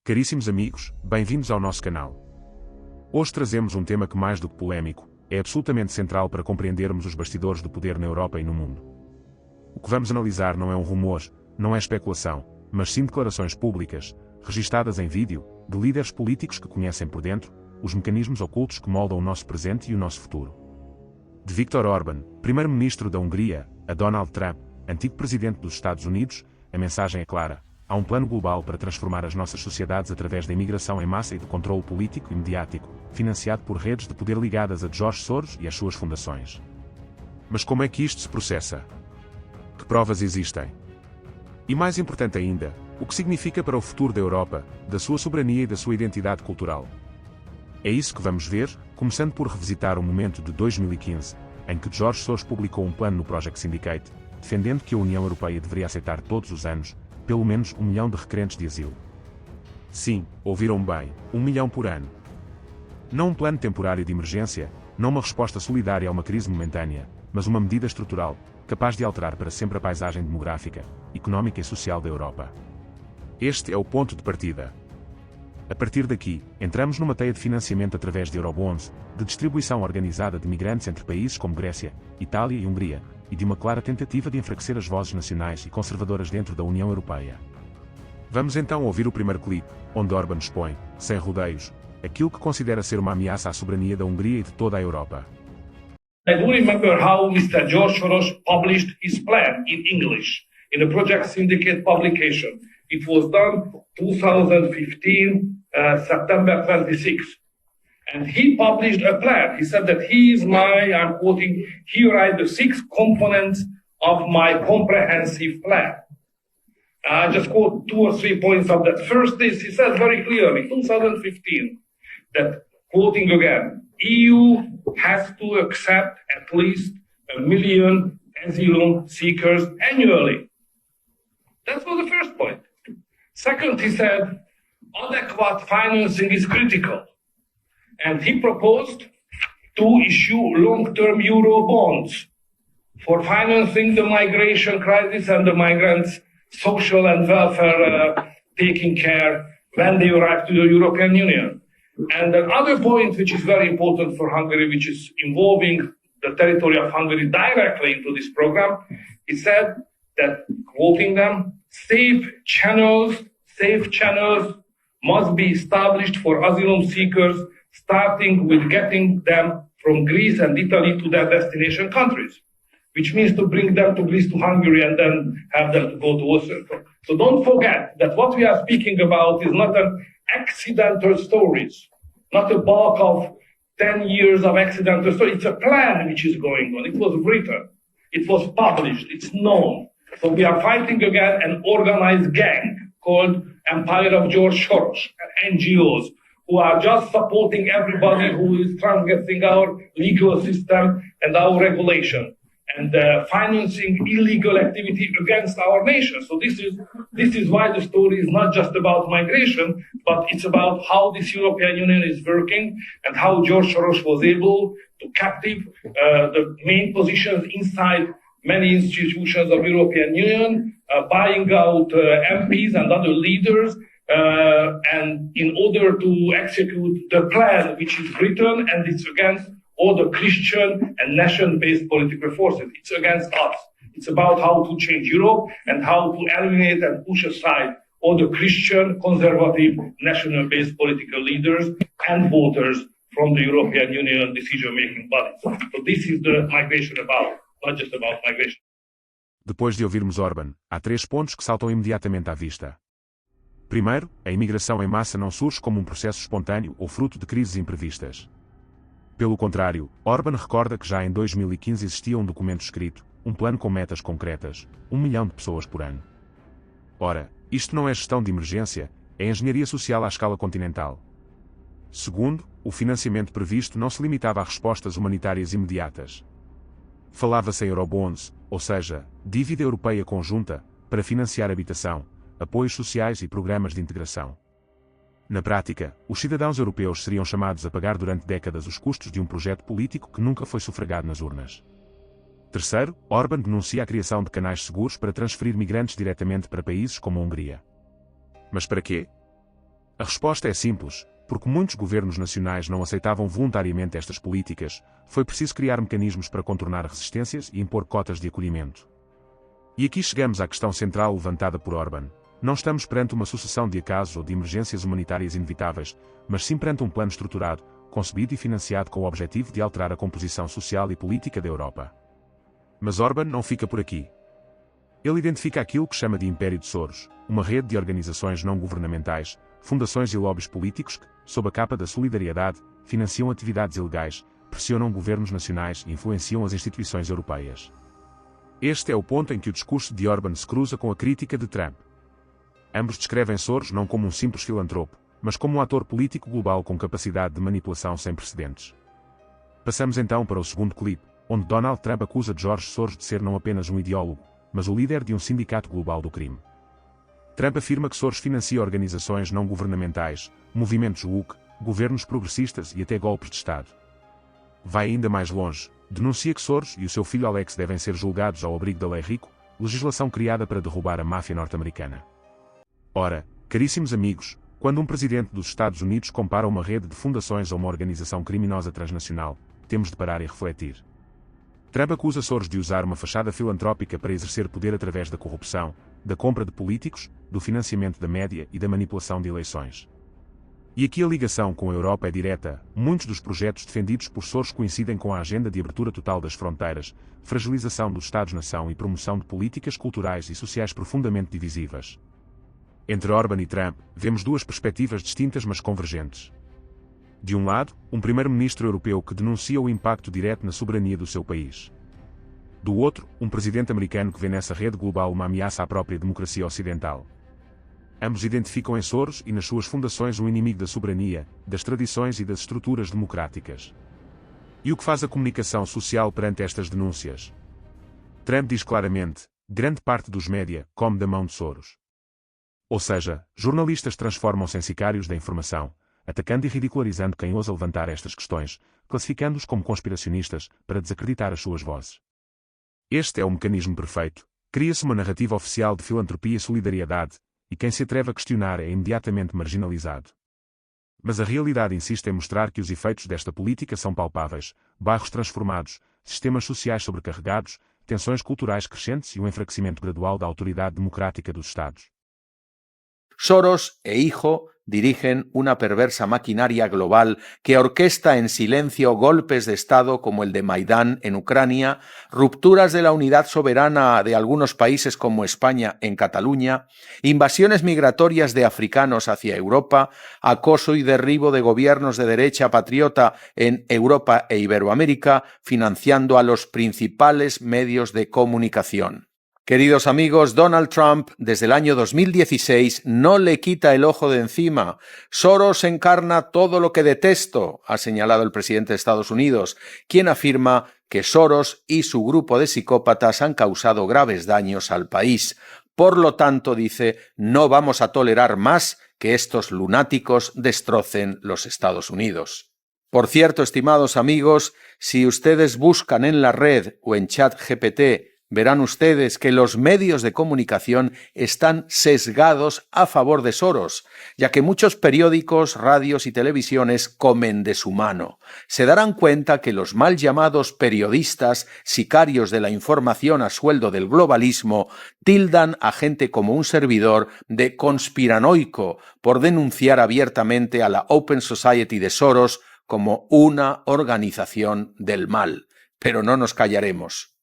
Caríssimos amigos, bem-vindos ao nosso canal. Hoje trazemos um tema que, mais do que polémico, é absolutamente central para compreendermos os bastidores do poder na Europa e no mundo. O que vamos analisar não é um rumor, não é especulação, mas sim declarações públicas, registadas em vídeo, de líderes políticos que conhecem por dentro os mecanismos ocultos que moldam o nosso presente e o nosso futuro. De Viktor Orbán, primeiro-ministro da Hungria, a Donald Trump, antigo presidente dos Estados Unidos, a mensagem é clara: há um plano global para transformar as nossas sociedades através da imigração em massa e do controle político e mediático, financiado por redes de poder ligadas a George Soros e às suas fundações. Mas como é que isto se processa? Que provas existem? E mais importante ainda, o que significa para o futuro da Europa, da sua soberania e da sua identidade cultural? É isso que vamos ver, começando por revisitar o momento de 2015, em que George Soros publicou um plano no Project Syndicate, defendendo que a União Europeia deveria aceitar todos os anos pelo menos 1 milhão de requerentes de asilo. Sim, ouviram bem, 1 milhão por ano. Não um plano temporário de emergência, não uma resposta solidária a uma crise momentânea, mas uma medida estrutural, capaz de alterar para sempre a paisagem demográfica, económica e social da Europa. Este é o ponto de partida. A partir daqui, entramos numa teia de financiamento através de eurobonds, de distribuição organizada de migrantes entre países como Grécia, Itália e Hungria, e de uma clara tentativa de enfraquecer as vozes nacionais e conservadoras dentro da União Europeia. Vamos então ouvir o primeiro clipe, onde Orbán expõe, sem rodeios, aquilo que considera ser uma ameaça à soberania da Hungria e de toda a Europa. I do remember how Mr. George Soros published his plan in English in a Project Syndicate publication. It was done 2015, September 26th. And he published a plan. He said that he is I'm quoting, he write the 6 components of my comprehensive plan. I just quote 2 or 3 points of that. First is, he says very clearly, 2015, that, quoting again, EU has to accept at least 1 million asylum seekers annually. That was the first point. Second, he said, adequate financing is critical. And he proposed to issue long-term euro bonds for financing the migration crisis and the migrants' social and welfare taking care when they arrive to the European Union. And another point which is very important for Hungary, which is involving the territory of Hungary directly into this program, he said that, quoting them, safe channels must be established for asylum seekers, starting with getting them from Greece and Italy to their destination countries, which means to bring them to Greece, to Hungary, and then have them to go to Austria. So don't forget that what we are speaking about is not an accidental stories, not a bulk of 10 years of accidental stories. It's a plan which is going on. It was written. It was published. It's known. So we are fighting again an organized gang called Empire of George Soros, NGOs, who are just supporting everybody who is transgressing our legal system and our regulation, and financing illegal activity against our nation. So this is why the story is not just about migration, but it's about how this European Union is working and how George Soros was able to captive the main positions inside many institutions of European Union, buying out MPs and other leaders, and in order to execute the plan which is written, and it's against all the Christian and nation-based political forces. It's against us. It's about how to change Europe and how to eliminate and push aside all the Christian, conservative, national-based political leaders and voters from the European Union decision-making bodies. So this is the migration about, not just about migration. Depois de ouvirmos Orbán, há 3 pontos que saltam imediatamente à vista. Primeiro, a imigração em massa não surge como um processo espontâneo ou fruto de crises imprevistas. Pelo contrário, Orbán recorda que já em 2015 existia um documento escrito, um plano com metas concretas, 1 milhão de pessoas por ano. Ora, isto não é gestão de emergência, é engenharia social à escala continental. Segundo, o financiamento previsto não se limitava a respostas humanitárias imediatas. Falava-se em eurobonds, ou seja, dívida europeia conjunta, para financiar habitação, apoios sociais e programas de integração. Na prática, os cidadãos europeus seriam chamados a pagar durante décadas os custos de um projeto político que nunca foi sufragado nas urnas. Terceiro, Orbán denuncia a criação de canais seguros para transferir migrantes diretamente para países como a Hungria. Mas para quê? A resposta é simples. Porque muitos governos nacionais não aceitavam voluntariamente estas políticas, foi preciso criar mecanismos para contornar resistências e impor cotas de acolhimento. E aqui chegamos à questão central levantada por Orbán. Não estamos perante uma sucessão de acasos ou de emergências humanitárias inevitáveis, mas sim perante um plano estruturado, concebido e financiado com o objetivo de alterar a composição social e política da Europa. Mas Orbán não fica por aqui. Ele identifica aquilo que chama de Império de Soros, uma rede de organizações não governamentais, fundações e lobbies políticos que, sob a capa da solidariedade, financiam atividades ilegais, pressionam governos nacionais e influenciam as instituições europeias. Este é o ponto em que o discurso de Orbán se cruza com a crítica de Trump. Ambos descrevem Soros não como um simples filantropo, mas como um ator político global com capacidade de manipulação sem precedentes. Passamos então para o segundo clipe, onde Donald Trump acusa George Soros de ser não apenas um ideólogo, mas o líder de um sindicato global do crime. Trump afirma que Soros financia organizações não governamentais, movimentos woke, governos progressistas e até golpes de Estado. Vai ainda mais longe, denuncia que Soros e o seu filho Alex devem ser julgados ao abrigo da Lei Rico, legislação criada para derrubar a máfia norte-americana. Ora, caríssimos amigos, quando um presidente dos Estados Unidos compara uma rede de fundações a uma organização criminosa transnacional, temos de parar e refletir. Trump acusa Soros de usar uma fachada filantrópica para exercer poder através da corrupção, da compra de políticos, do financiamento da média e da manipulação de eleições. E aqui a ligação com a Europa é direta. Muitos dos projetos defendidos por Soros coincidem com a agenda de abertura total das fronteiras, fragilização dos Estados-nação e promoção de políticas culturais e sociais profundamente divisivas. Entre Orbán e Trump, vemos duas perspectivas distintas mas convergentes. De um lado, um primeiro-ministro europeu que denuncia o impacto direto na soberania do seu país. Do outro, um presidente americano que vê nessa rede global uma ameaça à própria democracia ocidental. Ambos identificam em Soros e nas suas fundações um inimigo da soberania, das tradições e das estruturas democráticas. E o que faz a comunicação social perante estas denúncias? Trump diz claramente, grande parte dos média come da mão de Soros. Ou seja, jornalistas transformam-se em sicários da informação, atacando e ridicularizando quem ousa levantar estas questões, classificando-os como conspiracionistas, para desacreditar as suas vozes. Este é o mecanismo perfeito. Cria-se uma narrativa oficial de filantropia e solidariedade, e quem se atreve a questionar é imediatamente marginalizado. Mas a realidade insiste em mostrar que os efeitos desta política são palpáveis: bairros transformados, sistemas sociais sobrecarregados, tensões culturais crescentes e um enfraquecimento gradual da autoridade democrática dos Estados. Soros e hijo dirigen una perversa maquinaria global que orquesta en silencio golpes de Estado como el de Maidán en Ucrania, rupturas de la unidad soberana de algunos países como España en Cataluña, invasiones migratorias de africanos hacia Europa, acoso y derribo de gobiernos de derecha patriota en Europa e Iberoamérica, financiando a los principales medios de comunicación. Queridos amigos, Donald Trump desde el año 2016 no le quita el ojo de encima. Soros encarna todo lo que detesto, ha señalado el presidente de Estados Unidos, quien afirma que Soros y su grupo de psicópatas han causado graves daños al país. Por lo tanto, dice, no vamos a tolerar más que estos lunáticos destrocen los Estados Unidos. Por cierto, estimados amigos, si ustedes buscan en la red o en ChatGPT, verán ustedes que los medios de comunicación están sesgados a favor de Soros, ya que muchos periódicos, radios y televisiones comen de su mano. Se darán cuenta que los mal llamados periodistas, sicarios de la información a sueldo del globalismo, tildan a gente como un servidor de conspiranoico por denunciar abiertamente a la Open Society de Soros como una organización del mal. Pero no nos callaremos.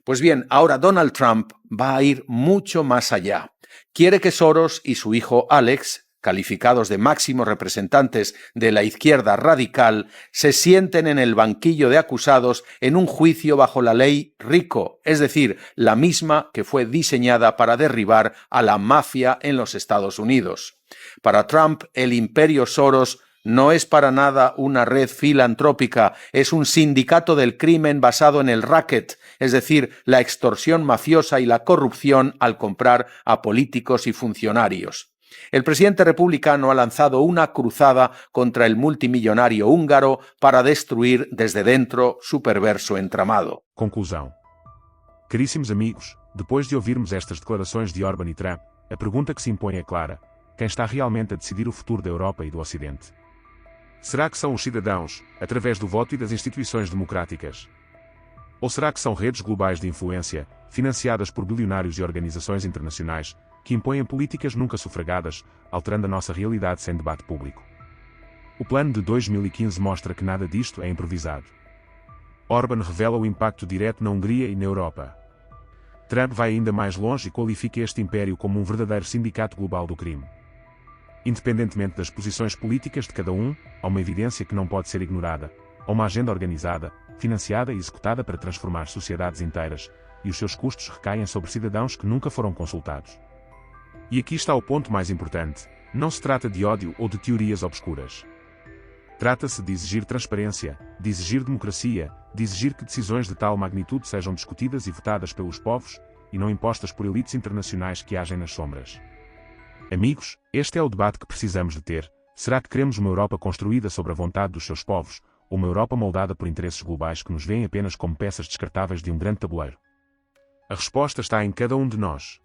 Pues bien, ahora Donald Trump va a ir mucho más allá. Quiere que Soros y su hijo Alex, calificados de máximos representantes de la izquierda radical, se sienten en el banquillo de acusados en un juicio bajo la ley RICO, es decir, la misma que fue diseñada para derribar a la mafia en los Estados Unidos. Para Trump, el imperio Soros no es para nada una red filantrópica, es un sindicato del crimen basado en el racket, es decir, la extorsión mafiosa y la corrupción al comprar a políticos y funcionarios. El presidente republicano ha lanzado una cruzada contra el multimillonario húngaro para destruir desde dentro su perverso entramado. Conclusão. Caríssimos amigos, depois de ouvirmos estas declarações de Orbán e Trump, a pergunta que se impõe é clara: quem está realmente a decidir o futuro da Europa e do Ocidente? Será que são os cidadãos, através do voto e das instituições democráticas? Ou será que são redes globais de influência, financiadas por bilionários e organizações internacionais, que impõem políticas nunca sufragadas, alterando a nossa realidade sem debate público? O plano de 2015 mostra que nada disto é improvisado. Orbán revela o impacto direto na Hungria e na Europa. Trump vai ainda mais longe e qualifica este império como um verdadeiro sindicato global do crime. Independentemente das posições políticas de cada um, há uma evidência que não pode ser ignorada: há uma agenda organizada, financiada e executada para transformar sociedades inteiras, e os seus custos recaem sobre cidadãos que nunca foram consultados. E aqui está o ponto mais importante: não se trata de ódio ou de teorias obscuras. Trata-se de exigir transparência, de exigir democracia, de exigir que decisões de tal magnitude sejam discutidas e votadas pelos povos, e não impostas por elites internacionais que agem nas sombras. Amigos, este é o debate que precisamos de ter. Será que queremos uma Europa construída sobre a vontade dos seus povos, ou uma Europa moldada por interesses globais que nos veem apenas como peças descartáveis de um grande tabuleiro? A resposta está em cada um de nós.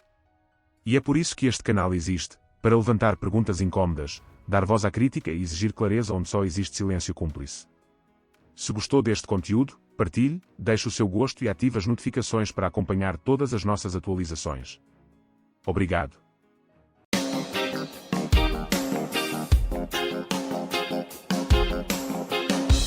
E é por isso que este canal existe, para levantar perguntas incómodas, dar voz à crítica e exigir clareza onde só existe silêncio cúmplice. Se gostou deste conteúdo, partilhe, deixe o seu gosto e ative as notificações para acompanhar todas as nossas atualizações. Obrigado.